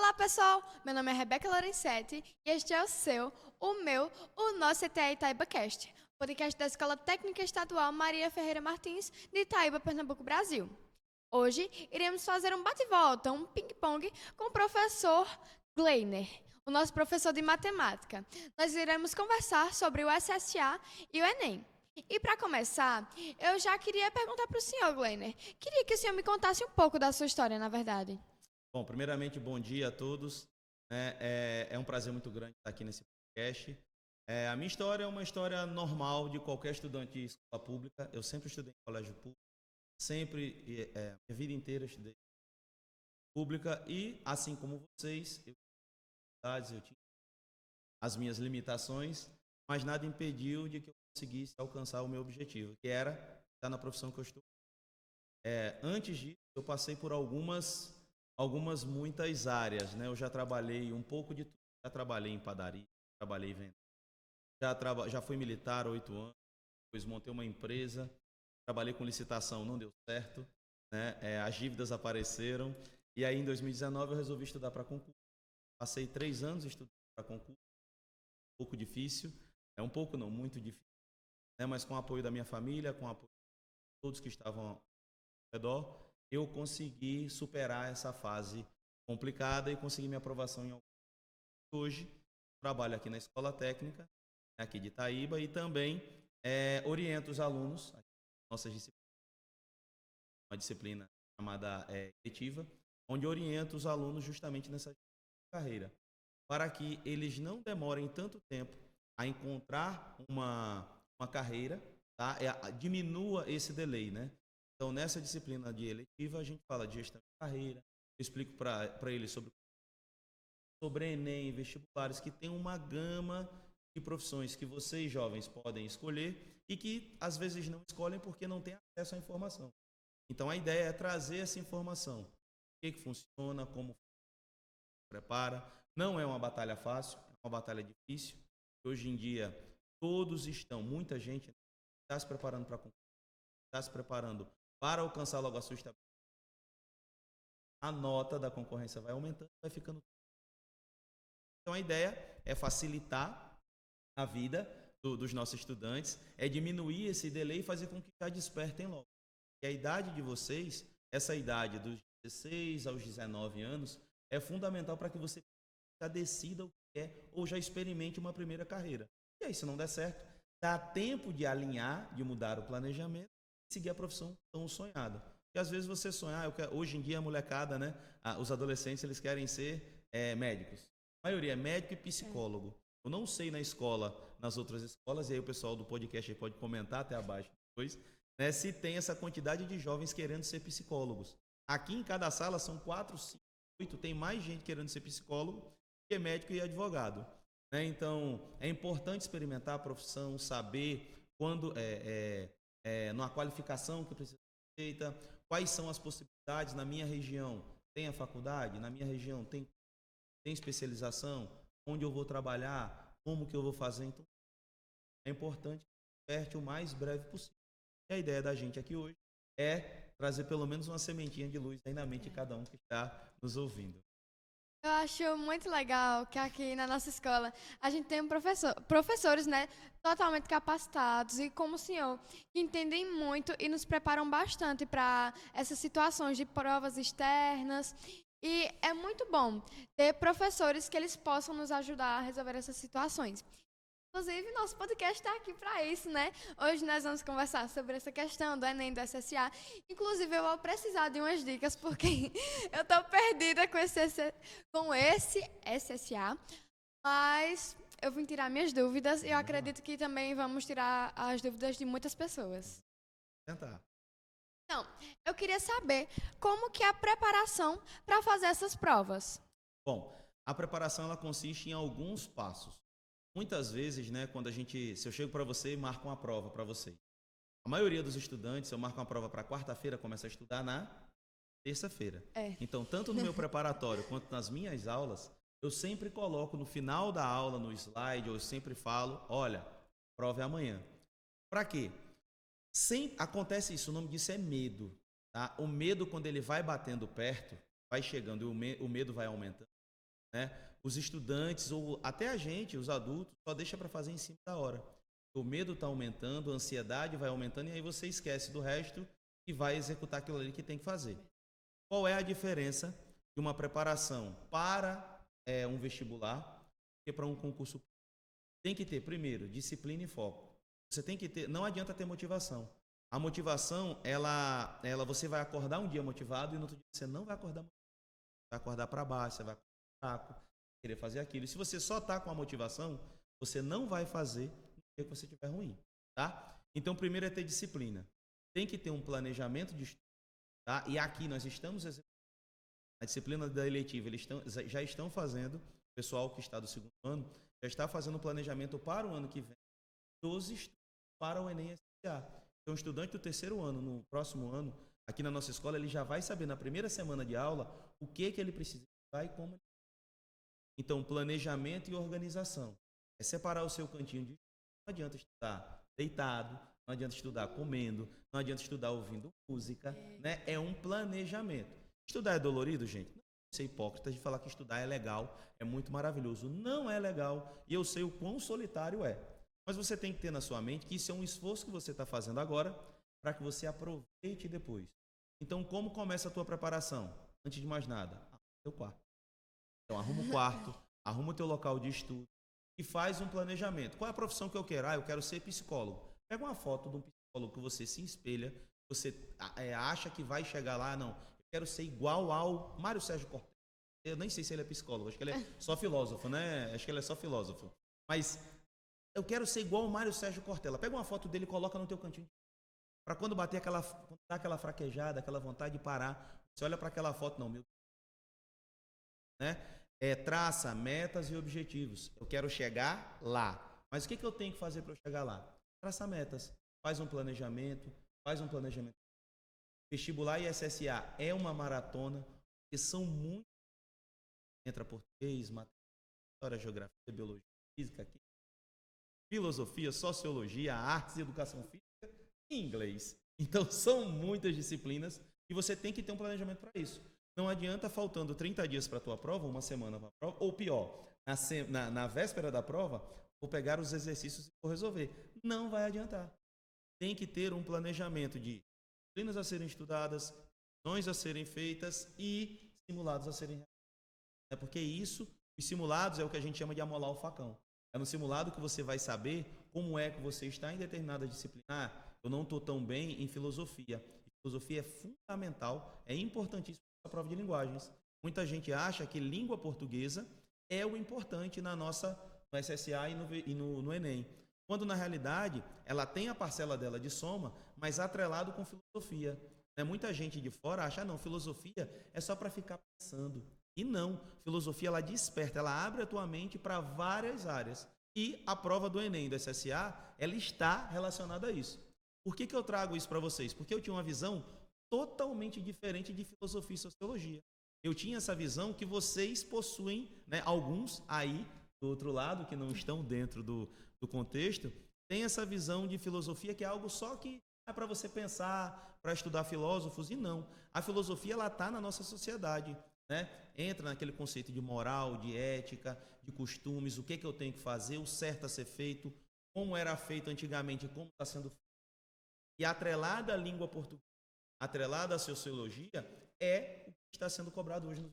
Olá, pessoal! Meu nome é Rebeca Lorenzetti e este é o nosso ETA ItaibaCast, podcast da Escola Técnica Estadual Maria Ferreira Martins, de Itaíba, Pernambuco, Brasil. Hoje, iremos fazer um bate-volta, um ping-pong com o professor Gleiner, o nosso professor de matemática. Nós iremos conversar sobre o SSA e o Enem. E para começar, eu já queria perguntar para o senhor, Gleiner. Queria que o senhor me contasse um pouco da sua história, na verdade. Bom, primeiramente, bom dia a todos. É um prazer muito grande estar aqui nesse podcast. A minha história é uma história normal de qualquer estudante de escola pública. Eu sempre estudei em colégio público, minha vida inteira estudei em pública e, assim como vocês, eu tinha as minhas limitações, mas nada impediu de que eu conseguisse alcançar o meu objetivo, que era estar na profissão que eu estou. Antes disso, eu passei por muitas áreas, né? Eu já trabalhei um pouco de tudo. Já trabalhei em padaria, trabalhei em venda. Já fui militar 8 anos, depois montei uma empresa, trabalhei com licitação, não deu certo, né? As dívidas apareceram e aí em 2019 eu resolvi estudar para concurso. Passei 3 anos estudando para concurso, um pouco difícil, um pouco não, muito difícil, né? Mas com o apoio da minha família, com o apoio de todos que estavam ao redor, eu consegui superar essa fase complicada e consegui minha aprovação em alguns. Hoje, trabalho aqui na Escola Técnica, aqui de Itaíba, e também oriento os alunos, nossas disciplinas, uma disciplina chamada eletiva, onde oriento os alunos justamente nessa carreira, para que eles não demorem tanto tempo a encontrar uma carreira, tá? Diminua esse delay, né? Então, nessa disciplina de eletiva, a gente fala de gestão de carreira, eu explico para eles sobre Enem, vestibulares, que tem uma gama de profissões que vocês, jovens, podem escolher e que, às vezes, não escolhem porque não têm acesso à informação. Então, a ideia é trazer essa informação. O que funciona, como prepara. Não é uma batalha fácil, é uma batalha difícil. Hoje em dia, muita gente está se preparando para concurso, está se preparando para alcançar logo a sua estabilidade. A nota da concorrência vai aumentando, vai ficando. Então a ideia é facilitar a vida dos nossos estudantes, é diminuir esse delay e fazer com que já despertem logo. E a idade de vocês, essa idade dos 16 aos 19 anos, é fundamental para que você já decida o que é ou já experimente uma primeira carreira. E aí, se não der certo, dá tempo de alinhar, de mudar o planejamento e seguir a profissão tão sonhada. E às vezes você sonha, hoje em dia a molecada, né, os adolescentes, eles querem ser médicos. A maioria é médico e psicólogo. Eu não sei na escola, nas outras escolas, e aí o pessoal do podcast aí pode comentar até abaixo depois, né, se tem essa quantidade de jovens querendo ser psicólogos. Aqui em cada sala são 4, 5, 8, tem mais gente querendo ser psicólogo que médico e advogado. Né? Então, é importante experimentar a profissão, saber quando numa qualificação que precisa ser feita, quais são as possibilidades na minha região. Tem a faculdade? Na minha região tem especialização? Onde eu vou trabalhar? Como que eu vou fazer? Então, é importante que aperte o mais breve possível. E a ideia da gente aqui hoje é trazer pelo menos uma sementinha de luz aí na mente de cada um que está nos ouvindo. Eu acho muito legal que aqui na nossa escola a gente tem professores, né, totalmente capacitados e como o senhor, que entendem muito e nos preparam bastante para essas situações de provas externas. E é muito bom ter professores que eles possam nos ajudar a resolver essas situações. Inclusive, nosso podcast está aqui para isso, né? Hoje nós vamos conversar sobre essa questão do Enem, do SSA. Inclusive, eu vou precisar de umas dicas, porque eu estou perdida com esse SSA. Mas eu vim tirar minhas dúvidas e eu acredito que também vamos tirar as dúvidas de muitas pessoas. Tentar. Então, eu queria saber como que é a preparação para fazer essas provas. Bom, a preparação ela consiste em alguns passos. Muitas vezes, né, se eu chego para você e marco uma prova para você. A maioria dos estudantes, eu marco uma prova para quarta-feira, começa a estudar na terça-feira. Então, tanto no meu preparatório quanto nas minhas aulas, eu sempre coloco no final da aula, no slide, eu sempre falo, olha, prova é amanhã. Para quê? Acontece isso, o nome disso é medo. Tá? O medo, quando ele vai batendo perto, vai chegando e o medo vai aumentando, né? Os estudantes ou até a gente, os adultos, só deixa para fazer em cima da hora. O medo está aumentando, a ansiedade vai aumentando e aí você esquece do resto e vai executar aquilo ali que tem que fazer. Qual é a diferença de uma preparação para um vestibular e para um concurso? Tem que ter, primeiro, disciplina e foco. Você tem que ter, não adianta ter motivação. A motivação, você vai acordar um dia motivado e no outro dia você não vai acordar motivado. Vai acordar para baixo, você vai acordar fraco, querer fazer aquilo. E se você só está com a motivação, você não vai fazer no dia que você estiver ruim, tá? Então, primeiro é ter disciplina. Tem que ter um planejamento de estudo, tá? E aqui nós estamos a disciplina da eletiva, já estão fazendo, o pessoal que está do segundo ano, já está fazendo o planejamento para o ano que vem, dos estudos para o Enem SSA. Então, o estudante do terceiro ano, no próximo ano, aqui na nossa escola, ele já vai saber na primeira semana de aula o que ele precisa estudar e como. Então, planejamento e organização. É separar o seu cantinho de estudo. Não adianta estudar deitado, não adianta estudar comendo, não adianta estudar ouvindo música, né? É um planejamento. Estudar é dolorido, gente? Não ser hipócrita de falar que estudar é legal, é muito maravilhoso. Não é legal e eu sei o quão solitário é. Mas você tem que ter na sua mente que isso é um esforço que você está fazendo agora para que você aproveite depois. Então, como começa a tua preparação? Antes de mais nada, arruma o teu quarto. Então, arruma o quarto, arruma o teu local de estudo e faz um planejamento. Qual é a profissão que eu quero? Eu quero ser psicólogo. Pega uma foto de um psicólogo que você se espelha, você acha que vai chegar lá, não. Eu quero ser igual ao Mário Sérgio Cortella. Eu nem sei se ele é psicólogo, acho que ele é só filósofo, né? Acho que ele é só filósofo. Mas eu quero ser igual ao Mário Sérgio Cortella. Pega uma foto dele e coloca no teu cantinho. Para quando bater aquela fraquejada, aquela vontade de parar, você olha para aquela foto, não, meu. Né? Traça metas e objetivos. Eu quero chegar lá. Mas o que eu tenho que fazer para eu chegar lá? Traça metas. Faz um planejamento. Vestibular e SSA é uma maratona, que são muitos. Entra português, matemática, história, geografia, biologia, física, filosofia, sociologia, artes e educação física e inglês. Então, são muitas disciplinas e você tem que ter um planejamento para isso. Não adianta faltando 30 dias para a tua prova, uma semana para a prova, ou pior, na véspera da prova, vou pegar os exercícios e vou resolver. Não vai adiantar. Tem que ter um planejamento de disciplinas a serem estudadas, ações a serem feitas e simulados a serem realizados. Porque isso, os simulados é o que a gente chama de amolar o facão. É no simulado que você vai saber como é que você está em determinada disciplina. Eu não estou tão bem em filosofia. Filosofia é fundamental, é importantíssimo para a prova de linguagens. Muita gente acha que língua portuguesa é o importante no SSA e no Enem. Quando, na realidade, ela tem a parcela dela de soma, mas atrelado com filosofia. Muita gente de fora acha, não, filosofia é só para ficar pensando. E não, filosofia ela desperta, ela abre a tua mente para várias áreas. E a prova do Enem, do SSA, ela está relacionada a isso. Por que eu trago isso para vocês? Porque eu tinha uma visão totalmente diferente de filosofia e sociologia. Eu tinha essa visão que vocês possuem, né, alguns aí do outro lado, que não estão dentro do contexto, tem essa visão de filosofia que é algo só que é para você pensar, para estudar filósofos, e não. A filosofia ela está na nossa sociedade. Né? Entra naquele conceito de moral, de ética, de costumes, o que eu tenho que fazer, o certo a ser feito, como era feito antigamente, como está sendo feito. E atrelada à língua portuguesa, atrelada à sociologia, é o que está sendo cobrado hoje.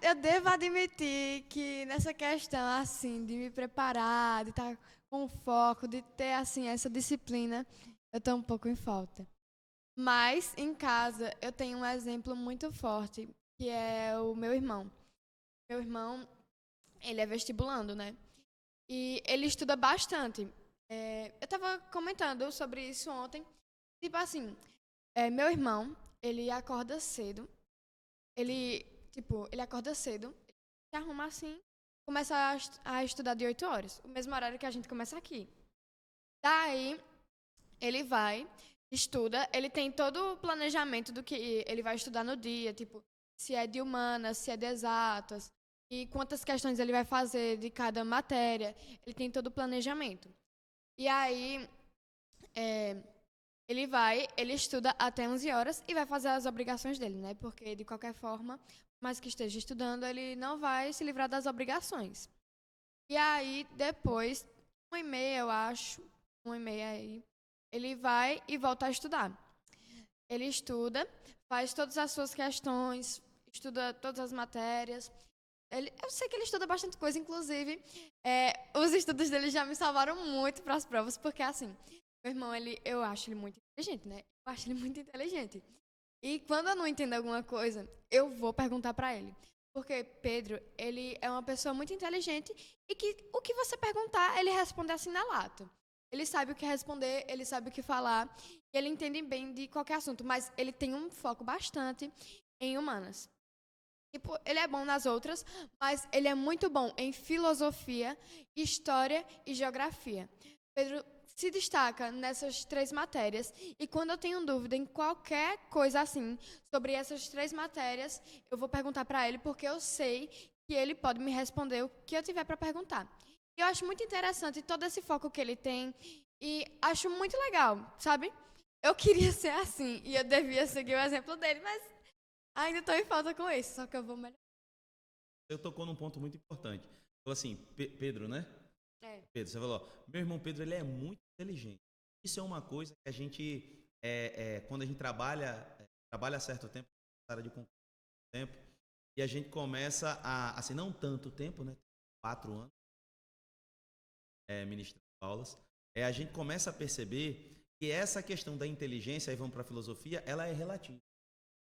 Eu devo admitir que nessa questão, assim, de me preparar, de estar com foco, de ter, assim, essa disciplina, eu estou um pouco em falta. Mas, em casa, eu tenho um exemplo muito forte, que é o meu irmão. Meu irmão, ele é vestibulando, né? E ele estuda bastante. Eu estava comentando sobre isso ontem. Tipo assim, meu irmão, ele acorda cedo. Ele acorda cedo, se arruma assim, começa a estudar de 8 horas. O mesmo horário que a gente começa aqui. Daí, ele vai... estuda, ele tem todo o planejamento do que ele vai estudar no dia, tipo, se é de humanas, se é de exatas, e quantas questões ele vai fazer de cada matéria, ele tem todo o planejamento. E aí, ele estuda até 11 horas e vai fazer as obrigações dele, né? Porque, de qualquer forma, mais que esteja estudando, ele não vai se livrar das obrigações. E aí, depois, 1h30, eu acho, 1h30 aí, ele vai e volta a estudar. Ele estuda, faz todas as suas questões, estuda todas as matérias. Eu sei que ele estuda bastante coisa, inclusive, os estudos dele já me salvaram muito para as provas, porque assim, meu irmão, eu acho ele muito inteligente, né? Eu acho ele muito inteligente. E quando eu não entendo alguma coisa, eu vou perguntar para ele. Porque Pedro, ele é uma pessoa muito inteligente e que o que você perguntar, ele responde assim na lata. Ele sabe o que responder, ele sabe o que falar, e ele entende bem de qualquer assunto, mas ele tem um foco bastante em humanas. Tipo, ele é bom nas outras, mas ele é muito bom em filosofia, história e geografia. Pedro se destaca nessas 3 matérias e quando eu tenho dúvida em qualquer coisa assim sobre essas 3 matérias, eu vou perguntar para ele porque eu sei que ele pode me responder o que eu tiver para perguntar. E eu acho muito interessante todo esse foco que ele tem e acho muito legal, sabe? Eu queria ser assim e eu devia seguir o exemplo dele, mas ainda estou em falta com isso, só que eu vou melhorar. Você tocou num ponto muito importante. Falou assim, Pedro, né? É. Pedro, você falou, ó, meu irmão Pedro, ele é muito inteligente. Isso é uma coisa que a gente, quando a gente trabalha há certo tempo, área de concurso, tempo, e a gente começa a, assim, não tanto tempo, né? 4 anos, ministrando aulas, a gente começa a perceber que essa questão da inteligência, aí vamos para a filosofia, ela é relativa.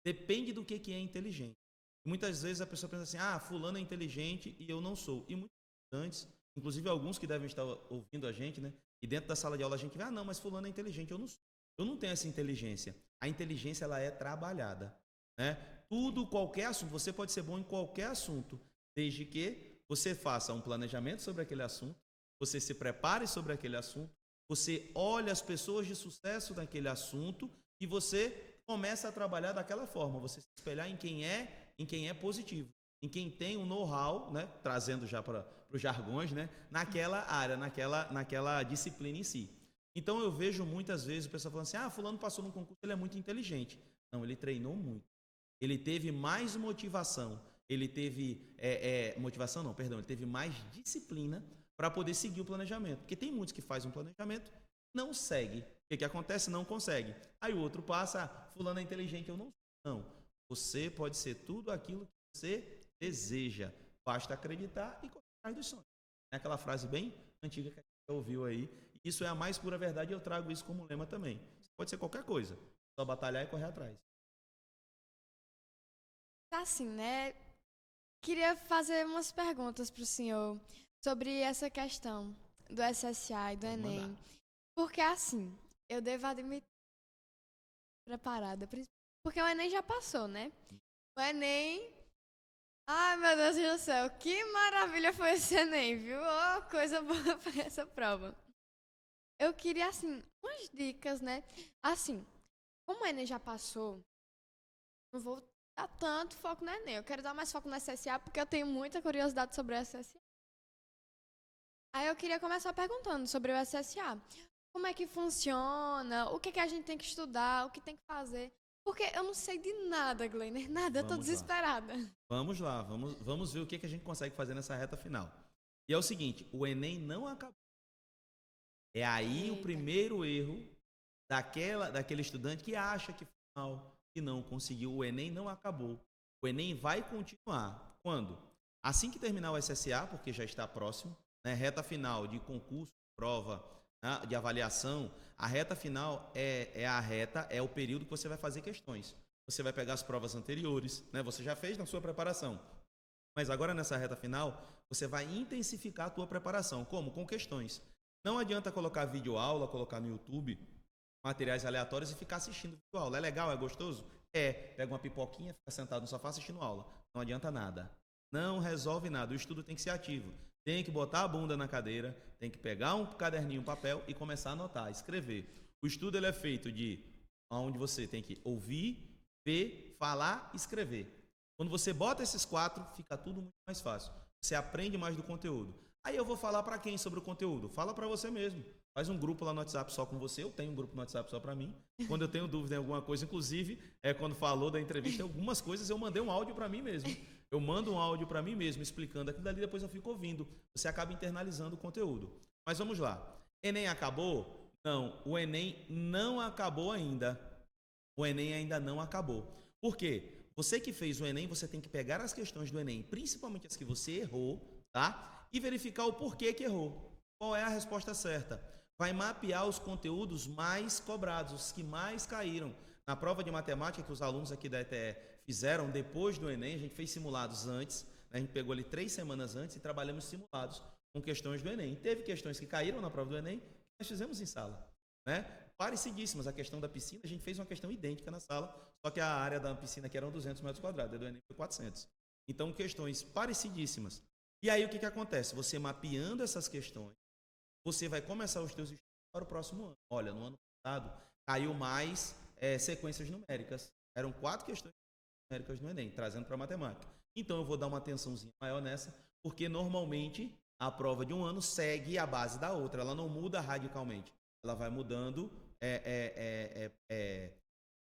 Depende do que é inteligente. Muitas vezes a pessoa pensa assim, fulano é inteligente e eu não sou. E muitos estudantes, inclusive alguns que devem estar ouvindo a gente, né? E dentro da sala de aula a gente vê, não, mas fulano é inteligente, eu não sou. Eu não tenho essa inteligência. A inteligência, ela é trabalhada, né? Tudo, qualquer assunto, você pode ser bom em qualquer assunto, desde que você faça um planejamento sobre aquele assunto, você se prepare sobre aquele assunto, você olhe as pessoas de sucesso naquele assunto e você começa a trabalhar daquela forma, você se espelhar em quem é positivo, em quem tem um know-how, né, trazendo já para os jargões, né, naquela área, naquela disciplina em si. Então eu vejo muitas vezes o pessoal falando assim, fulano passou num concurso, ele é muito inteligente. Não, ele treinou muito. Ele teve mais motivação, ele teve motivação não, perdão, ele teve mais disciplina para poder seguir o planejamento. Porque tem muitos que fazem um planejamento, não segue. O que acontece? Não consegue. Aí o outro passa, fulano é inteligente, eu não sou. Não. Você pode ser tudo aquilo que você deseja. Basta acreditar e correr atrás dos sonhos. É aquela frase bem antiga que a gente já ouviu aí. Isso é a mais pura verdade e eu trago isso como lema também. Pode ser qualquer coisa. Só batalhar e correr atrás. Assim, né? Queria fazer umas perguntas para o senhor sobre essa questão do SSA e do Pode Enem. mandar. Porque assim, eu devo admitir preparada, porque o Enem já passou, né? O Enem. Ai, meu Deus do céu, que maravilha foi esse Enem, viu? Oh, coisa boa foi essa prova. Eu queria, assim, umas dicas, né? Assim, como o Enem já passou, não vou dar tanto foco no Enem. Eu quero dar mais foco no SSA porque eu tenho muita curiosidade sobre o SSA. Aí eu queria começar perguntando sobre o SSA. Como é que funciona? O que a gente tem que estudar? O que tem que fazer? Porque eu não sei de nada, Gleiner. Nada, eu tô Vamos lá. desesperada. Vamos lá, vamos ver o que a gente consegue fazer nessa reta final. E é o seguinte, o Enem não acabou. É aí o primeiro erro daquele estudante que acha que foi mal, que não conseguiu. O Enem não acabou. O Enem vai continuar. Quando? Assim que terminar o SSA, porque já está próximo, né? Reta final de concurso, prova, né? De avaliação, a reta final é o período que você vai fazer questões. Você vai pegar as provas anteriores, né? Você já fez na sua preparação. Mas agora nessa reta final, você vai intensificar a tua preparação. Como? Com questões. Não adianta colocar vídeo aula, colocar no YouTube materiais aleatórios e ficar assistindo vídeo aula. É legal? É gostoso? Pega uma pipoquinha, fica sentado no sofá assistindo aula. Não adianta nada. Não resolve nada. O estudo tem que ser ativo. Tem que botar a bunda na cadeira, tem que pegar um caderninho, um papel e começar a anotar, escrever. O estudo ele é feito de onde você tem que ouvir, ver, falar e escrever. Quando você bota esses 4, fica tudo muito mais fácil. Você aprende mais do conteúdo. Aí eu vou falar para quem sobre o conteúdo? Fala para você mesmo. Faz um grupo lá no WhatsApp só com você. Eu tenho um grupo no WhatsApp só para mim. Quando eu tenho dúvida em alguma coisa, inclusive, quando falou da entrevista, algumas coisas eu mandei um áudio para mim mesmo. Eu mando um áudio para mim mesmo, explicando aquilo dali, depois eu fico ouvindo. Você acaba internalizando o conteúdo. Mas vamos lá. Enem acabou? Não, o Enem não acabou ainda. O Enem ainda não acabou. Por quê? Você que fez o Enem, você tem que pegar as questões do Enem, principalmente as que você errou, tá? E verificar o porquê que errou. Qual é a resposta certa? Vai mapear os conteúdos mais cobrados, os que mais caíram. Na prova de matemática que os alunos aqui da ETE fizeram depois do Enem, a gente fez simulados antes, né? A gente pegou ali 3 semanas antes e trabalhamos simulados com questões do Enem. Teve questões que caíram na prova do Enem, que nós fizemos em sala, né? Parecidíssimas. A questão da piscina, a gente fez uma questão idêntica na sala, só que a área da piscina que eram 200 metros quadrados, a do Enem foi 400. Então, questões parecidíssimas. E aí, o que acontece? Você mapeando essas questões, você vai começar os seus estudos para o próximo ano. Olha, no ano passado, caiu mais sequências numéricas. Eram 4 questões numéricas no Enem, trazendo para a matemática. Então, eu vou dar uma atençãozinha maior nessa, porque normalmente a prova de um ano segue a base da outra. Ela não muda radicalmente. Ela vai mudando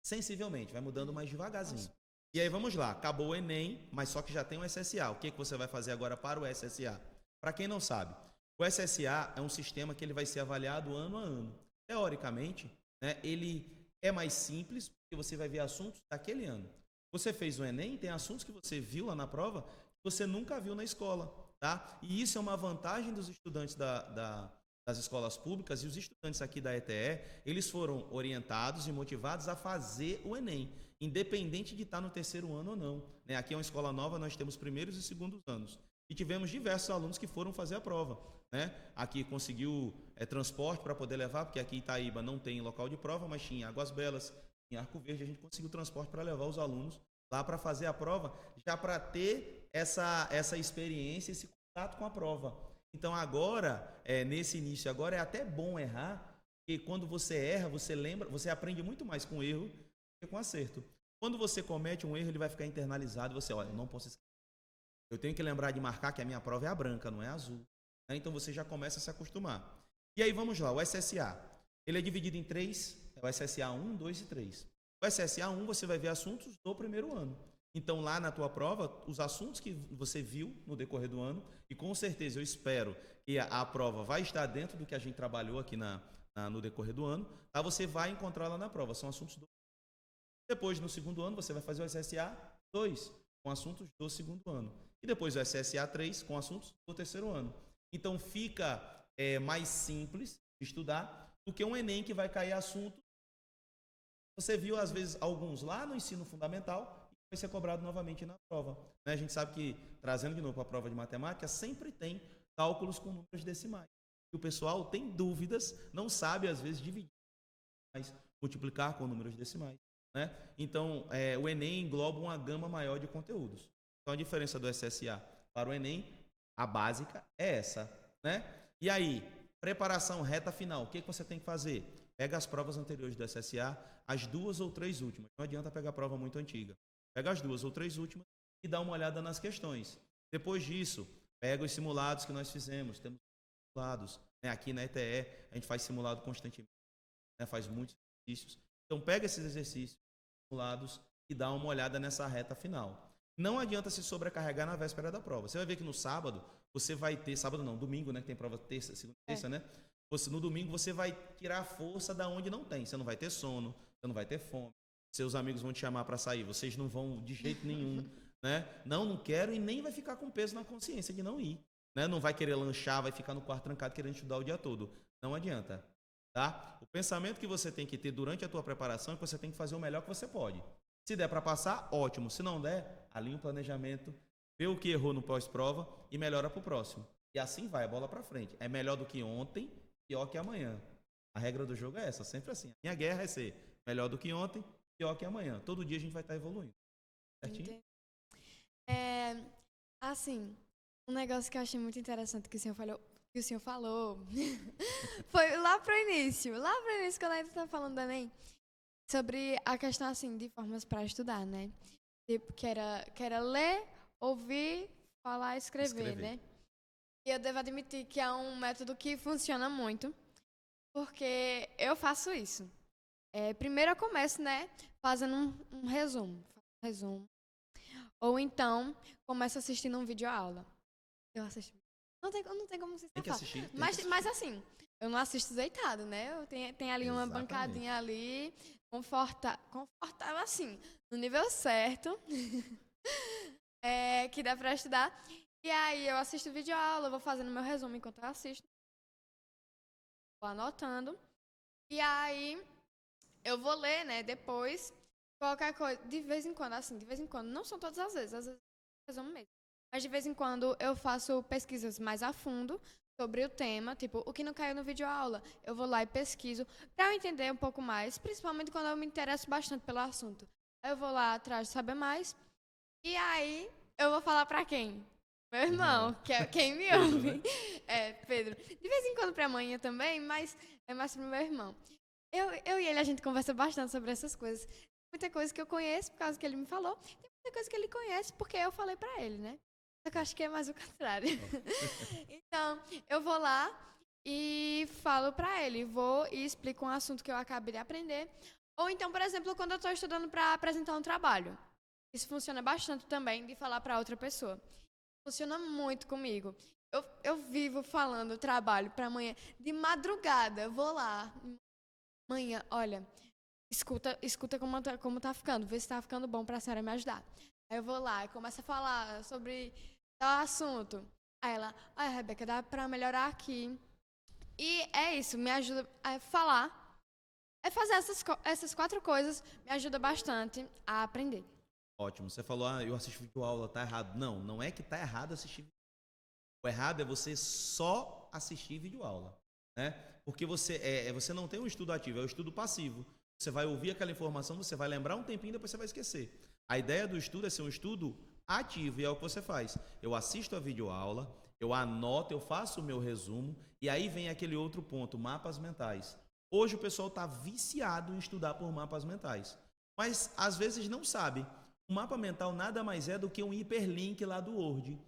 sensivelmente, vai mudando mais devagarzinho. E aí, vamos lá. Acabou o Enem, mas só que já tem o SSA. O que você vai fazer agora para o SSA? Para quem não sabe, o SSA é um sistema que ele vai ser avaliado ano a ano. Teoricamente, né, ele é mais simples, porque você vai ver assuntos daquele ano. Você fez o Enem, tem assuntos que você viu lá na prova que você nunca viu na escola. Tá? E isso é uma vantagem dos estudantes das escolas públicas, e os estudantes aqui da ETE, eles foram orientados e motivados a fazer o Enem, independente de estar no terceiro ano ou não. Né? Aqui é uma escola nova, nós temos primeiros e segundos anos. E tivemos diversos alunos que foram fazer a prova. Né? Aqui conseguiu transporte para poder levar, porque aqui em Itaíba não tem local de prova, mas tinha Águas Belas, em Arco Verde, a gente conseguiu transporte para levar os alunos lá para fazer a prova, já para ter essa experiência, esse contato com a prova. Então agora, nesse início agora, é até bom errar, porque quando você erra, você lembra, você aprende muito mais com erro do que com acerto. Quando você comete um erro, ele vai ficar internalizado, você, olha, eu não posso esquecer. Eu tenho que lembrar de marcar que a minha prova é a branca, não é a azul. Então você já começa a se acostumar. E aí vamos lá, o SSA. Ele é dividido em 3, é o SSA 1, 2 e 3. O SSA 1 você vai ver assuntos do primeiro ano. Então lá na tua prova, os assuntos que você viu no decorrer do ano, e com certeza eu espero que a prova vai estar dentro do que a gente trabalhou aqui no decorrer do ano, tá? Você vai encontrar lá na prova, são assuntos do... Depois, no segundo ano, você vai fazer o SSA 2, com assuntos do segundo ano. E depois o SSA 3, com assuntos do terceiro ano. Então fica mais simples de estudar do que um Enem que vai cair assunto. Você viu, às vezes, alguns lá no ensino fundamental e vai ser cobrado novamente na prova. Né? A gente sabe que, trazendo de novo para a prova de matemática, sempre tem cálculos com números decimais. E o pessoal tem dúvidas, não sabe, às vezes, dividir, mas multiplicar com números decimais. Né? Então, o Enem engloba uma gama maior de conteúdos. Então, a diferença do SSA para o Enem, a básica é essa. Né? E aí, preparação reta final, o que você tem que fazer? Pega as provas anteriores do SSA, as 2 ou 3 últimas. Não adianta pegar a prova muito antiga. Pega as 2 ou 3 últimas e dá uma olhada nas questões. Depois disso, pega os simulados que nós fizemos. Temos simulados. Né? Aqui na ETE, a gente faz simulado constantemente. Né? Faz muitos exercícios. Então, pega esses exercícios simulados e dá uma olhada nessa reta final. Não adianta se sobrecarregar na véspera da prova. Você vai ver que no sábado, você vai ter... Sábado não, domingo, né? Que tem prova terça, segunda, terça, né? No domingo, você vai tirar força da onde não tem. Você não vai ter sono, você não vai ter fome. Seus amigos vão te chamar para sair. Vocês não vão de jeito nenhum. Né? Não quero, e nem vai ficar com peso na consciência de não ir. Né? Não vai querer lanchar, vai ficar no quarto trancado querendo estudar o dia todo. Não adianta. Tá? O pensamento que você tem que ter durante a tua preparação é que você tem que fazer o melhor que você pode. Se der para passar, ótimo. Se não der, alinha o planejamento, vê o que errou no pós-prova e melhora para o próximo. E assim vai, a bola para frente. É melhor do que ontem, pior que amanhã. A regra do jogo é essa, sempre assim. A minha guerra é ser melhor do que ontem, pior que amanhã. Todo dia a gente vai estar evoluindo. Certinho? Assim, um negócio que eu achei muito interessante que o senhor falou foi lá pro início, quando a gente estava falando do Enem, sobre a questão, assim, de formas para estudar, né? Tipo, que era ler, ouvir, falar e escrever, né? E eu devo admitir que é um método que funciona muito. Porque eu faço isso. Primeiro eu começo, né, fazendo um resumo. Ou então, começo assistindo um vídeo aula. Eu assisto. Não tem como se Tem que escapar. assistir, tem que Mas assistir. assim, eu não assisto deitado, né? Tem ali uma Exatamente. bancadinha ali, confortável assim, no nível certo, que dá pra estudar. E aí eu assisto vídeo aula, vou fazendo meu resumo enquanto eu assisto, vou anotando. E aí eu vou ler, né, depois, qualquer coisa, de vez em quando, assim, de vez em quando, não são todas as vezes eu resumo mesmo. Mas de vez em quando eu faço pesquisas mais a fundo sobre o tema, tipo, o que não caiu no vídeo aula, eu vou lá e pesquiso para eu entender um pouco mais, principalmente quando eu me interesso bastante pelo assunto. Aí eu vou lá atrás de saber mais, e aí eu vou falar para quem? Meu irmão, Irmão. que é quem me Pedro, né? ouve. É, Pedro. De vez em quando pra amanhã também, mas é mais pro meu irmão. Eu e ele, a gente conversa bastante sobre essas coisas. Muita coisa que eu conheço por causa que ele me falou. Tem muita coisa que ele conhece porque eu falei pra ele, né? Só que eu acho que é mais o contrário. Então, eu vou lá e falo pra ele. Vou e explico um assunto que eu acabei de aprender. Ou então, por exemplo, quando eu estou estudando para apresentar um trabalho. Isso funciona bastante também de falar para outra pessoa. Funciona muito comigo. Eu vivo falando trabalho para amanhã. De madrugada, eu vou lá. Manhã, olha, escuta como tá ficando, vê se tá ficando bom pra senhora me ajudar. Aí eu vou lá e começo a falar sobre tal assunto. Aí ela, Rebeca, dá pra melhorar aqui. E é isso, me ajuda a falar. Fazer essas 4 coisas me ajuda bastante a aprender. Ótimo. Você falou, eu assisto vídeo aula, tá errado. Não, não é que tá errado assistir. O errado é você só assistir vídeo aula, né? Porque você não tem um estudo ativo, é o estudo passivo. Você vai ouvir aquela informação, você vai lembrar um tempinho, depois você vai esquecer. A ideia do estudo é ser um estudo ativo e é o que você faz. Eu assisto a videoaula, eu anoto, eu faço o meu resumo e aí vem aquele outro ponto, mapas mentais. Hoje o pessoal está viciado em estudar por mapas mentais, mas às vezes não sabe. O mapa mental nada mais é do que um hiperlink lá do Word.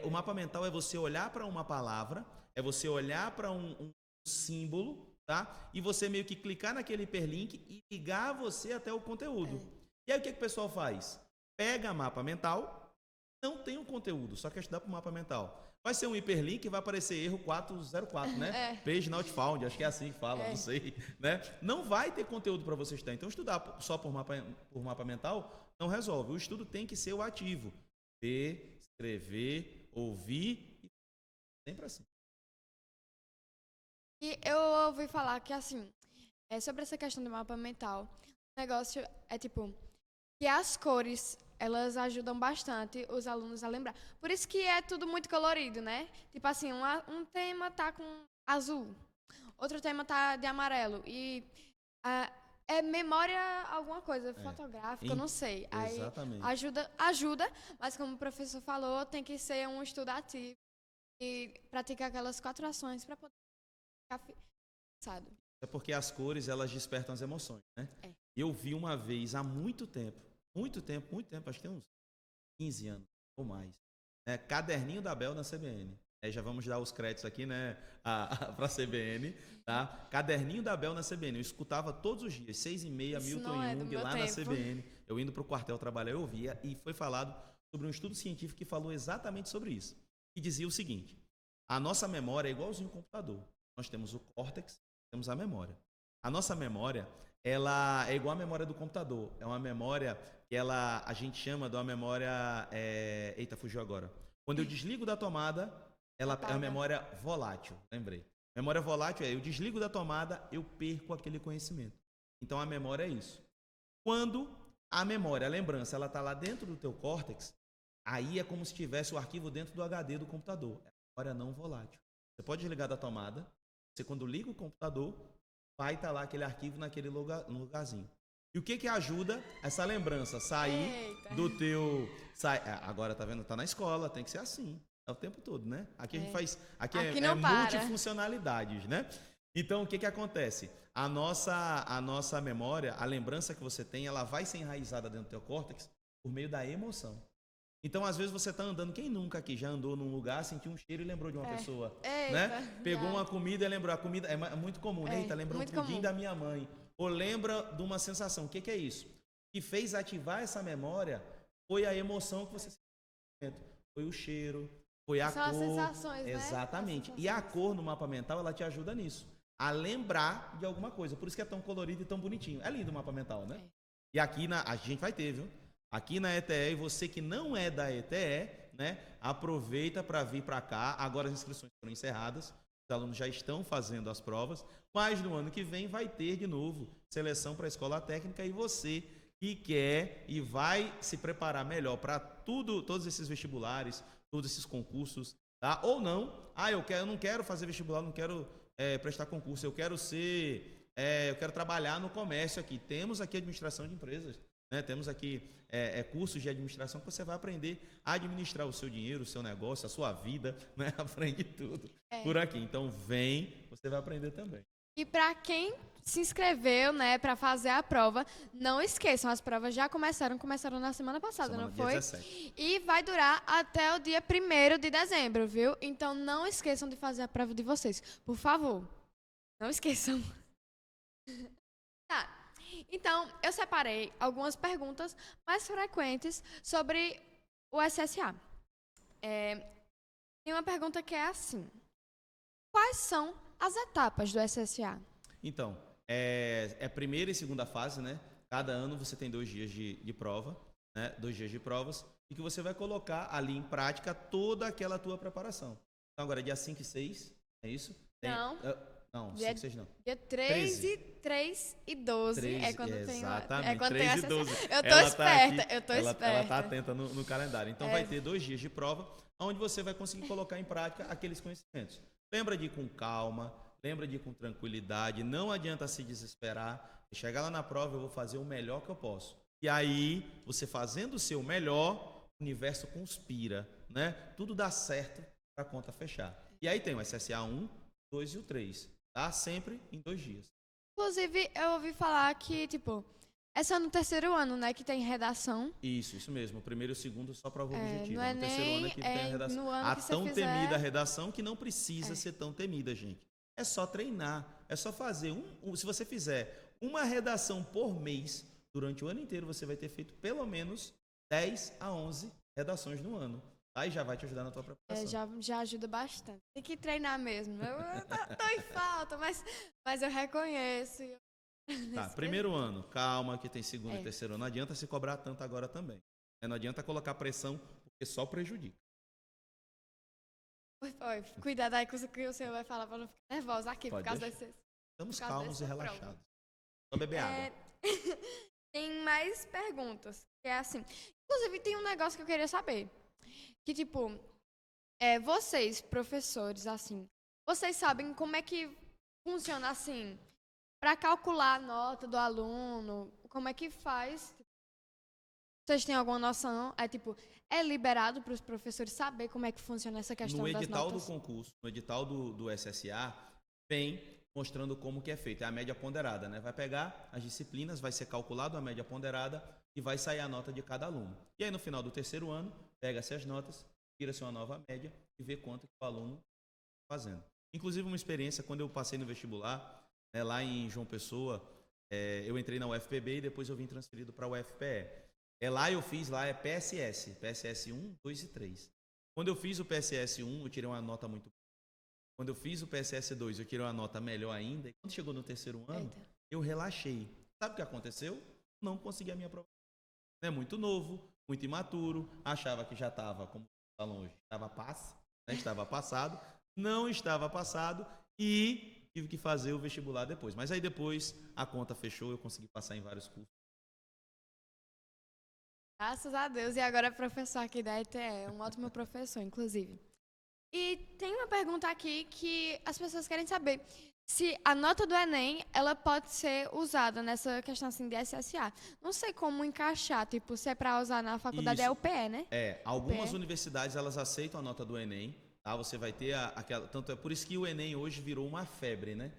O mapa mental é você olhar para uma palavra, é você olhar para um símbolo, tá? E você meio que clicar naquele hiperlink e ligar você até o conteúdo. E aí o que o pessoal faz? Pega mapa mental, não tem o conteúdo, só quer estudar para o mapa mental. Vai ser um hiperlink e vai aparecer erro 404, né? Page not found, acho que é assim que fala, não sei, né? Não vai ter conteúdo para você estudar. Então estudar só por mapa mental não resolve. O estudo tem que ser o ativo. Ver, escrever, ouvir e sempre assim. E eu ouvi falar que, assim, sobre essa questão do mapa mental, o negócio é tipo, que as cores, elas ajudam bastante os alunos a lembrar. Por isso que é tudo muito colorido, né? Tipo assim, um tema tá com azul, outro tema tá de amarelo. E é memória alguma coisa, fotográfica, eu não sei. Aí Exatamente. ajuda, mas como o professor falou, tem que ser um estudo ativo e praticar aquelas 4 ações para poder ficar fixado. É porque as cores, elas despertam as emoções, né? Eu vi uma vez, há muito tempo, acho que tem uns 15 anos ou mais, Caderninho da Bel na CBN. Já vamos dar os créditos aqui, né, para a CBN, tá? Caderninho da Bel na CBN. Eu escutava todos os dias, 6h30, Isso Milton não é do Jung meu lá na tempo. CBN. Eu indo para o quartel trabalhar, eu ouvia e foi falado sobre um estudo científico que falou exatamente sobre isso. E dizia o seguinte: a nossa memória é igualzinho ao computador. Nós temos o córtex, temos a memória. A nossa memória, ela é igual à memória do computador. É uma memória que a gente chama de uma memória... Eita, fugiu agora. Quando eu desligo da tomada, ela é uma memória volátil, lembrei. Memória volátil eu desligo da tomada, eu perco aquele conhecimento. Então a memória é isso. Quando a memória, a lembrança, ela está lá dentro do teu córtex, aí é como se tivesse o arquivo dentro do HD do computador. É memória não volátil. Você pode desligar da tomada, você quando liga o computador, vai estar lá aquele arquivo naquele lugarzinho. E o que ajuda essa lembrança sair do teu... agora tá vendo? Tá na escola, tem que ser assim. É o tempo todo, né? Aqui a gente faz... Aqui não para. Multifuncionalidades, né? Então, o que acontece? A nossa memória, a lembrança que você tem, ela vai ser enraizada dentro do teu córtex por meio da emoção. Então, às vezes, você tá andando, quem nunca aqui já andou num lugar, sentiu um cheiro e lembrou de uma pessoa, Eita, né? Pegou já. uma comida e lembrou, a comida é muito comum, né? Eita, lembrou um Muito pudim comum. da minha mãe. Ou lembra de uma sensação. O que é isso? O que fez ativar essa memória foi a emoção que você sentiu. Foi o cheiro, foi a São as cor. sensações, né? Exatamente. As E a sensações. cor no mapa mental, ela te ajuda nisso. A lembrar de alguma coisa. Por isso que é tão colorido e tão bonitinho. É lindo o mapa mental, né? E aqui a gente vai ter, viu? Aqui na ETE, e você que não é da ETE, né? Aproveita para vir para cá. Agora as inscrições foram encerradas. Os alunos já estão fazendo as provas. Mas no ano que vem vai ter de novo seleção para a escola técnica. E você que quer e vai se preparar melhor para todos esses vestibulares, todos esses concursos, tá? Ou não. Eu não quero fazer vestibular, não quero prestar concurso. Eu quero trabalhar no comércio aqui. Temos aqui administração de empresas, né? Temos aqui cursos de administração que você vai aprender a administrar o seu dinheiro, o seu negócio, a sua vida, né? Aprende tudo por aqui. Então vem, você vai aprender também. E para quem se inscreveu, né, para fazer a prova, não esqueçam, as provas já começaram na semana passada, não Dia foi? 17. E vai durar até o dia 1º de dezembro, viu? Então não esqueçam de fazer a prova de vocês, por favor. Não esqueçam. Tá. Então, eu separei algumas perguntas mais frequentes sobre o SSA. Tem uma pergunta que é assim: quais são as etapas do SSA? Então, é primeira e segunda fase, né? Cada ano você tem 2 dias de prova, né? 2 dias de provas, e que você vai colocar ali em prática toda aquela tua preparação. Então, agora, dia 5 e 6, é isso? Não. Não, Dia- 5 e 6 não. Dia 3 e 12 é quando tem exatamente, é quando 3 tem e SSA. 12. Eu tô Ela tá esperta, aqui, eu tô ela esperta. tá atenta no calendário. Então, vai ter 2 dias de prova, onde você vai conseguir colocar em prática aqueles conhecimentos. Lembra de ir com calma, lembra de ir com tranquilidade, não adianta se desesperar. Chegar lá na prova, eu vou fazer o melhor que eu posso. E aí, você fazendo o seu melhor, o universo conspira, né? Tudo dá certo para a conta fechar. E aí tem o SSA 1, 2 e o 3, tá? Sempre em 2 dias. Inclusive, eu ouvi falar que, tipo, é só no terceiro ano, né, que tem redação. Isso mesmo. O primeiro e o segundo só prova objetiva. no No terceiro ano é Enem, que tem a redação. no ano A que você tão fizer... temida redação que não precisa ser tão temida, gente. É só treinar. É só fazer. Se você fizer uma redação por mês, durante o ano inteiro, você vai ter feito pelo menos 10 a 11 redações no ano. Aí já vai te ajudar na tua preparação. já ajuda bastante. Tem que treinar mesmo. Eu tô em falta, mas eu reconheço. Tá, primeiro ano, calma que tem segundo e terceiro ano. Não adianta se cobrar tanto agora também. Não adianta colocar pressão, porque só prejudica. Oi, cuidado aí com o que o senhor vai falar pra não ficar nervosa aqui Pode por causa deixar. desses. Estamos Por causa calmos e dessa prova. relaxados. Só beber água. Tem mais perguntas. Que é assim. Inclusive, tem um negócio que eu queria saber. Que, tipo, vocês, professores, assim, vocês sabem como é que funciona, assim, para calcular a nota do aluno? Como é que faz? Vocês têm alguma noção? É liberado para os professores saber como é que funciona essa questão No das edital notas? do concurso, no edital do SSA, vem mostrando como que é feito. É a média ponderada, né? Vai pegar as disciplinas, vai ser calculado a média ponderada e vai sair a nota de cada aluno. E aí, no final do terceiro ano, pega-se as notas, tira-se uma nova média e vê quanto que o aluno está fazendo. Inclusive, uma experiência, quando eu passei no vestibular, né, lá em João Pessoa, eu entrei na UFPB e depois eu vim transferido para a UFPE. Lá eu fiz, PSS 1, 2 e 3. Quando eu fiz o PSS 1, eu tirei uma nota muito boa. Quando eu fiz o PSS 2, eu tirei uma nota melhor ainda. E quando chegou no terceiro ano, eu relaxei. Sabe o que aconteceu? Não consegui a minha aprovação. É muito novo, muito imaturo, achava que já estava, como está longe, estava passado, não estava passado e tive que fazer o vestibular depois. Mas aí depois a conta fechou, eu consegui passar em vários cursos. Graças a Deus. E agora é professor aqui da ETE. Um ótimo professor, inclusive. E tem uma pergunta aqui que as pessoas querem saber. Se a nota do Enem, ela pode ser usada nessa questão assim de SSA. Não sei como encaixar, tipo, se é para usar na faculdade, Isso. é o PE, né? Algumas PE. universidades, elas aceitam a nota do Enem, tá? Você vai ter aquela... Tanto é por isso que o Enem hoje virou uma febre, né?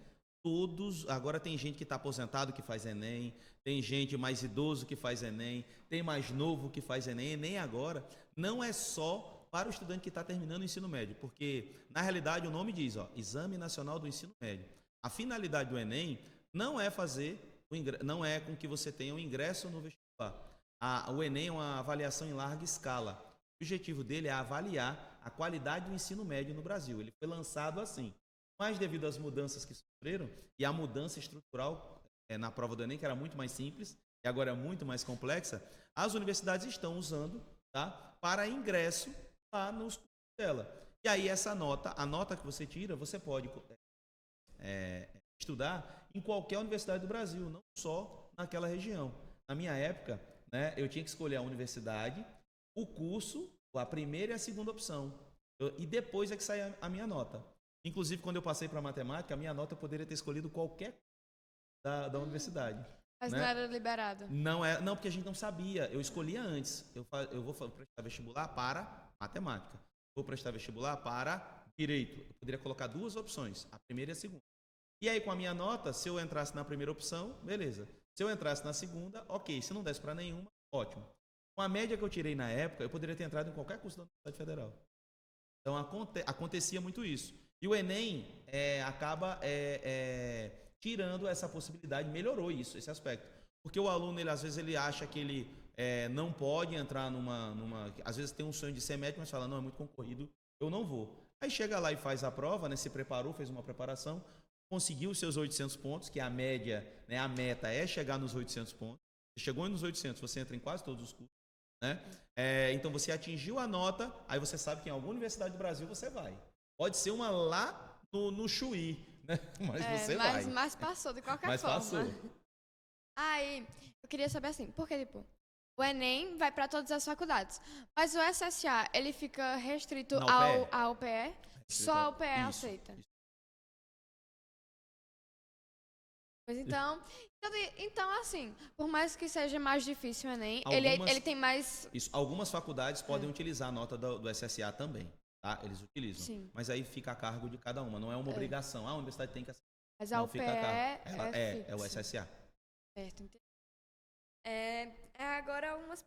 todos. Agora tem gente que está aposentado que faz Enem, tem gente mais idoso que faz Enem, tem mais novo que faz Enem. Enem agora não é só para o estudante que está terminando o ensino médio, porque na realidade o nome diz, ó, Exame Nacional do Ensino Médio. A finalidade do Enem não é não é com que você tenha um ingresso no vestibular. O Enem é uma avaliação em larga escala. O objetivo dele é avaliar a qualidade do ensino médio no Brasil. Ele foi lançado assim. Mas devido às mudanças que sofreram e à mudança estrutural na prova do Enem, que era muito mais simples e agora é muito mais complexa, as universidades estão usando, tá, para ingresso lá nos cursos dela. E aí essa nota, a nota que você tira, você pode estudar em qualquer universidade do Brasil, não só naquela região. Na minha época, né, eu tinha que escolher a universidade, o curso, a primeira e a segunda opção. E depois é que saía a minha nota. Inclusive, quando eu passei para matemática, a minha nota eu poderia ter escolhido qualquer da universidade. Mas né? não era liberado. Não, porque a gente não sabia. Eu escolhia antes. Eu vou prestar vestibular para matemática. Vou prestar vestibular para direito. Eu poderia colocar duas opções, a primeira e a segunda. E aí, com a minha nota, se eu entrasse na primeira opção, beleza. Se eu entrasse na segunda, ok. Se não desse para nenhuma, ótimo. Com a média que eu tirei na época, eu poderia ter entrado em qualquer curso da Universidade Federal. Então, acontecia muito isso. E o Enem acaba tirando essa possibilidade, melhorou isso, esse aspecto. Porque o aluno, às vezes, ele acha que ele não pode entrar às vezes tem um sonho de ser médico, mas fala, não, é muito concorrido, eu não vou. Aí chega lá e faz a prova, né, se preparou, fez uma preparação, conseguiu os seus 800 pontos, que a média, né, a meta é chegar nos 800 pontos. Você chegou nos 800, você entra em quase todos os cursos. Né? Então você atingiu a nota, aí você sabe que em alguma universidade do Brasil você vai. Pode ser uma lá no Chuí, né? Mas você vai. Mas passou de qualquer mas forma. Passou. Aí, eu queria saber assim, porque tipo, o Enem vai para todas as faculdades, mas o SSA, ele fica restrito ao UPE? Só a UPE aceita? Isso. Pois então, assim, por mais que seja mais difícil o Enem, ele tem mais... Isso, algumas faculdades podem utilizar a nota do SSA também, tá? Eles utilizam. Sim. Mas aí fica a cargo de cada uma, não é uma obrigação. A universidade tem que aceitar. Mas a UPE é o SSA. Certo, entendi. Agora umas...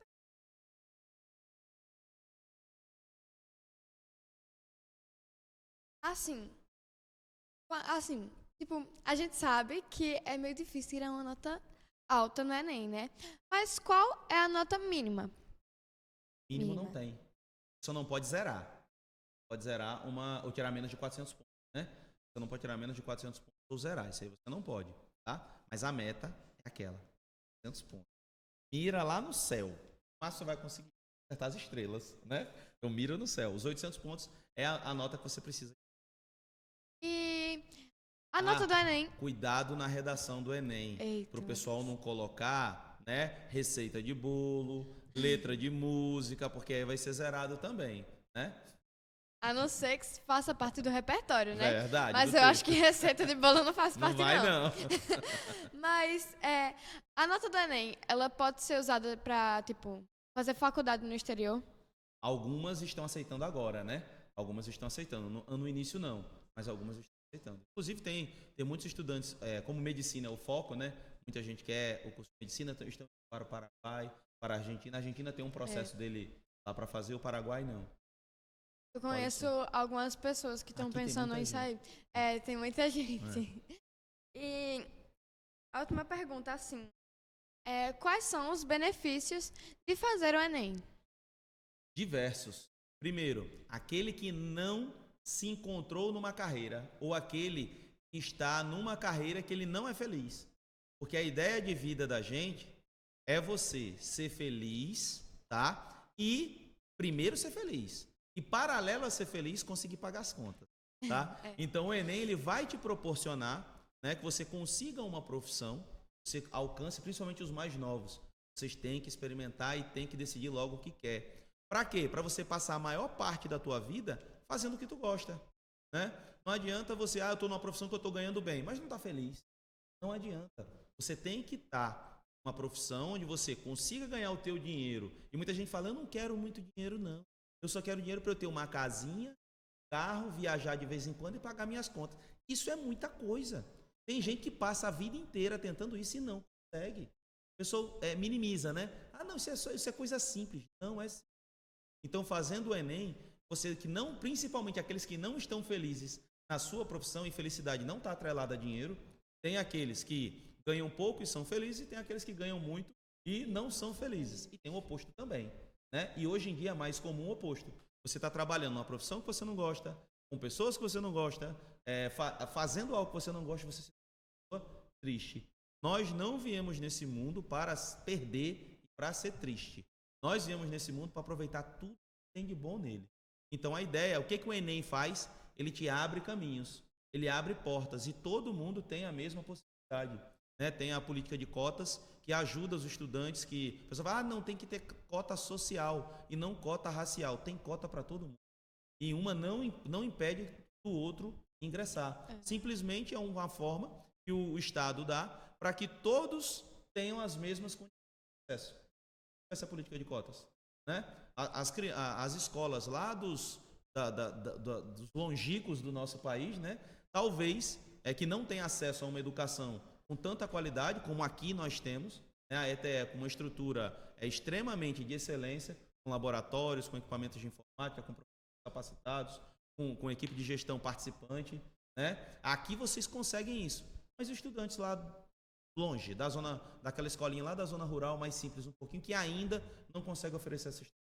Assim, tipo, a gente sabe que é meio difícil tirar uma nota alta no Enem, né? Mas qual é a nota mínima? Mínimo não tem. Você não pode zerar. Pode zerar ou tirar menos de 400 pontos, né? Você não pode tirar menos de 400 pontos ou zerar. Isso aí você não pode, tá? Mas a meta é aquela, 400 pontos. Mira lá no céu. Mas você vai conseguir acertar as estrelas, né? Então mira no céu. Os 800 pontos é a nota que você precisa. E a nota do Enem? Cuidado na redação do Enem. Para o pessoal não colocar, né, receita de bolo, letra de música, porque aí vai ser zerado também, né? A não ser que faça parte do repertório, né? Verdade. Mas eu acho que receita de bolo não faz parte, não. Não. Mas a nota do Enem, ela pode ser usada para, tipo, fazer faculdade no exterior? Algumas estão aceitando agora, né? Algumas estão aceitando. No início não, mas algumas estão aceitando. Inclusive tem muitos estudantes, como medicina é o foco, né? Muita gente quer o curso de medicina, estão para o Paraguai, para a Argentina. A Argentina tem um processo dele lá para fazer, o Paraguai não. Eu conheço algumas pessoas que estão pensando nisso aí. Tem muita gente. E a última pergunta, assim, quais são os benefícios de fazer o Enem? Diversos. Primeiro, aquele que não se encontrou numa carreira ou aquele que está numa carreira que ele não é feliz. Porque a ideia de vida da gente é você ser feliz, tá? E primeiro ser feliz. E paralelo a ser feliz, conseguir pagar as contas, tá? Então o Enem ele vai te proporcionar, né, que você consiga uma profissão, você alcance, principalmente os mais novos. Vocês têm que experimentar e têm que decidir logo o que quer. Para quê? Para você passar a maior parte da tua vida fazendo o que tu gosta, né? Não adianta você, eu estou numa profissão que eu estou ganhando bem, mas não está feliz. Não adianta. Você tem que estar numa profissão onde você consiga ganhar o teu dinheiro. E muita gente fala, eu não quero muito dinheiro, não. Eu só quero dinheiro para eu ter uma casinha, carro, viajar de vez em quando e pagar minhas contas. Isso é muita coisa. Tem gente que passa a vida inteira tentando isso e não consegue. A pessoa minimiza, né? Ah, não, isso é coisa simples. Não é simples. Então, fazendo o Enem, você que não, principalmente aqueles que não estão felizes na sua profissão, e felicidade não está atrelada a dinheiro, tem aqueles que ganham pouco e são felizes, e tem aqueles que ganham muito e não são felizes. E tem o oposto também, né? E hoje em dia é mais comum o oposto. Você está trabalhando numa profissão que você não gosta, com pessoas que você não gosta, fazendo algo que você não gosta, você se sente triste. Nós não viemos nesse mundo para perder e para ser triste. Nós viemos nesse mundo para aproveitar tudo que tem de bom nele. Então a ideia, o que o Enem faz? Ele te abre caminhos, ele abre portas e todo mundo tem a mesma possibilidade. Né? Tem a política de cotas que ajuda os estudantes que... A pessoa fala, não, tem que ter cota social e não cota racial. Tem cota para todo mundo. E uma não impede do outro ingressar. Simplesmente é uma forma que o Estado dá para que todos tenham as mesmas condições de acesso. Essa política de cotas, né? As escolas lá dos longínquos do nosso país, né? Talvez que não tenham acesso a uma educação com tanta qualidade como aqui nós temos, né? A ETE com uma estrutura extremamente de excelência, com laboratórios, com equipamentos de informática, com professores capacitados, com equipe de gestão participante, né? Aqui vocês conseguem isso, mas os estudantes lá longe, daquela escolinha lá da zona rural, mais simples um pouquinho, que ainda não consegue oferecer essa estrutura.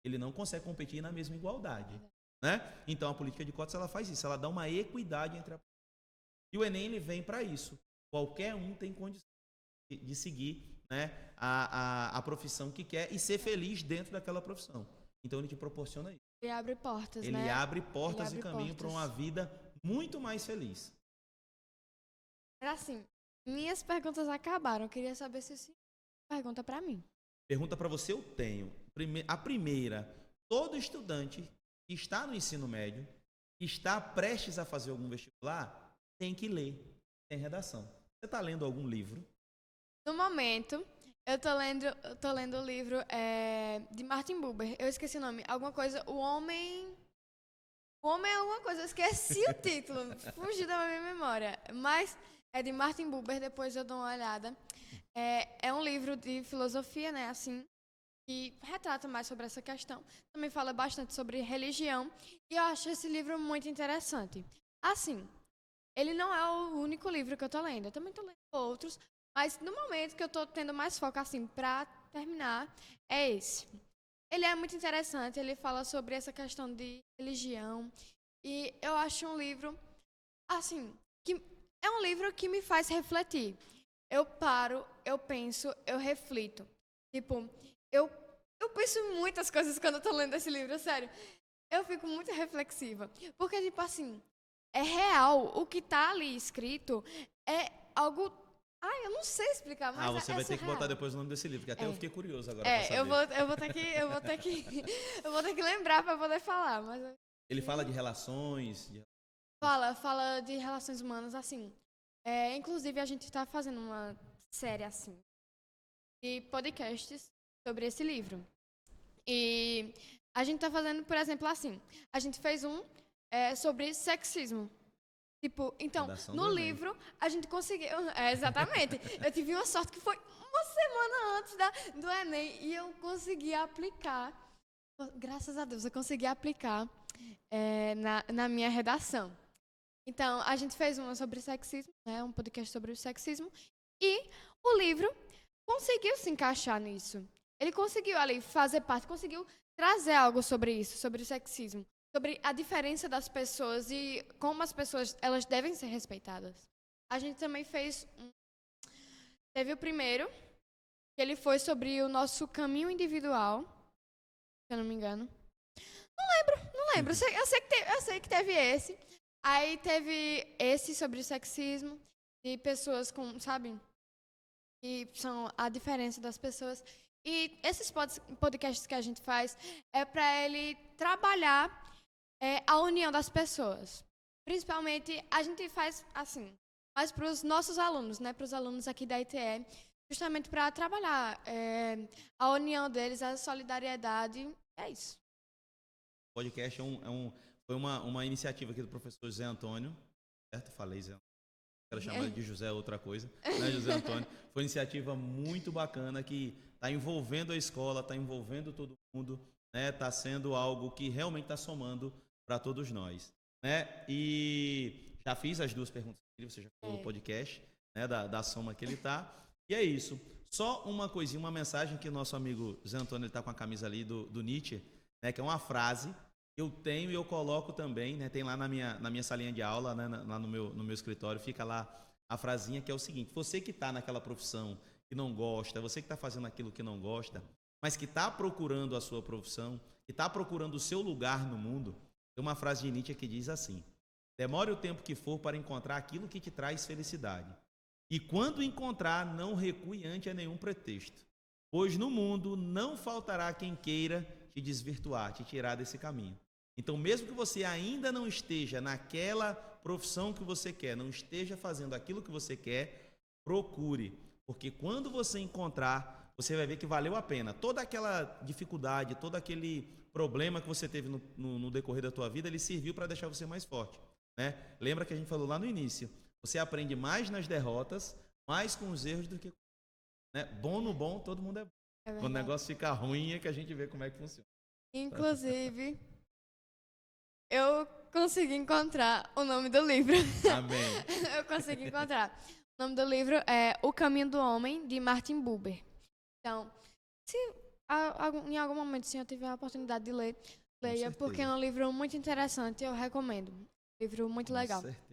Ele não consegue competir na mesma igualdade, né? Então a política de cotas ela faz isso, ela dá uma equidade entre a... E o Enem ele vem para isso. Qualquer um tem condição de seguir, né, a profissão que quer e ser feliz dentro daquela profissão. Então ele te proporciona isso. Ele abre portas, ele né? Abre portas Ele abre e caminho para uma vida muito mais feliz. Era assim, minhas perguntas acabaram. Eu queria saber se você pergunta para mim. Pergunta para você eu tenho. A primeira, todo estudante que está no ensino médio, que está prestes a fazer algum vestibular, tem que ler, tem redação. Você está lendo algum livro? No momento, eu tô lendo o livro de Martin Buber. Eu esqueci o nome. Alguma coisa, O Homem é alguma coisa. Eu esqueci o título. Fugiu da minha memória. Mas é de Martin Buber, depois eu dou uma olhada. É um livro de filosofia, né, assim, que retrata mais sobre essa questão. Também fala bastante sobre religião. E eu acho esse livro muito interessante. Assim, ele não é o único livro que eu tô lendo. Eu também tô lendo outros. Mas no momento que eu tô tendo mais foco, assim, pra terminar, é esse. Ele é muito interessante. Ele fala sobre essa questão de religião. E eu acho um livro, assim, que é um livro que me faz refletir. Eu paro, eu penso, eu reflito. Tipo, eu penso em muitas coisas quando eu tô lendo esse livro, sério. Eu fico muito reflexiva. Porque, tipo assim, é real. O que tá ali escrito é algo... Ai, eu não sei explicar, mas você vai ter que botar depois o nome desse livro, que até eu fiquei curioso agora pra saber. Eu vou ter que lembrar pra poder falar, mas... Ele fala de relações... Fala de relações humanas, assim. Inclusive, a gente está fazendo uma série, assim, de podcasts sobre esse livro. E a gente está fazendo, por exemplo, assim, a gente fez um sobre sexismo. Tipo, então, no livro, a gente conseguiu... exatamente. Eu tive uma sorte que foi uma semana antes do Enem e eu consegui aplicar. Graças a Deus, eu consegui aplicar na minha redação. Então, a gente fez uma sobre sexismo, né, um podcast sobre o sexismo, e o livro conseguiu se encaixar nisso. Ele conseguiu ali fazer parte, conseguiu trazer algo sobre isso, sobre o sexismo, sobre a diferença das pessoas e como as pessoas elas devem ser respeitadas. A gente também teve o primeiro, que ele foi sobre o nosso caminho individual, se eu não me engano. Não lembro. Eu sei que teve esse. Aí teve esse sobre o sexismo, de pessoas com, sabe? Que são a diferença das pessoas. E esses podcasts que a gente faz é para ele trabalhar a união das pessoas. Principalmente, a gente faz assim, mas para os nossos alunos, né? Para os alunos aqui da ITE, justamente para trabalhar a união deles, a solidariedade. É isso. O podcast foi uma iniciativa aqui do professor Zé Antônio, certo? Falei Zé Antônio. quero chamar ele de José é outra coisa, né, José Antônio. Foi uma iniciativa muito bacana que está envolvendo a escola, está envolvendo todo mundo, né? Está sendo algo que realmente está somando para todos nós, né? E já fiz as 2 perguntas que você já falou no podcast, né? Da soma que ele está. E é isso. Só uma coisinha, uma mensagem que o nosso amigo José Antônio está com a camisa ali do Nietzsche, né? Que é uma frase que eu tenho e eu coloco também, né? Tem lá na minha salinha de aula, né? Lá no meu escritório, fica lá a frasinha que é o seguinte: você que está naquela profissão que não gosta, você que está fazendo aquilo que não gosta, mas que está procurando a sua profissão, que está procurando o seu lugar no mundo, tem uma frase de Nietzsche que diz assim: demore o tempo que for para encontrar aquilo que te traz felicidade. E quando encontrar, não recue ante a nenhum pretexto, pois no mundo não faltará quem queira te desvirtuar, te tirar desse caminho. Então, mesmo que você ainda não esteja naquela profissão que você quer, não esteja fazendo aquilo que você quer, procure, porque quando você encontrar, você vai ver que valeu a pena. Toda aquela dificuldade, todo aquele problema que você teve no decorrer da tua vida, ele serviu para deixar você mais forte, né? Lembra que a gente falou lá no início, você aprende mais nas derrotas, mais com os erros do que... Né? Bom no bom, todo mundo é bom. Quando o negócio fica ruim é que a gente vê como é que funciona. Inclusive, eu consegui encontrar o nome do livro. Amém. Eu consegui encontrar. O nome do livro é O Caminho do Homem, de Martin Buber. Então, se em algum momento o senhor tiver a oportunidade de ler, leia, porque é um livro muito interessante, eu recomendo. Um livro muito legal. Com certeza.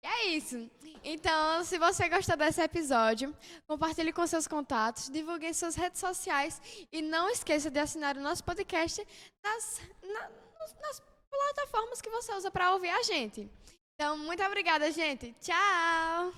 E é isso. Então, se você gostou desse episódio, compartilhe com seus contatos, divulgue em suas redes sociais e não esqueça de assinar o nosso podcast nas plataformas que você usa para ouvir a gente. Então, muito obrigada, gente. Tchau!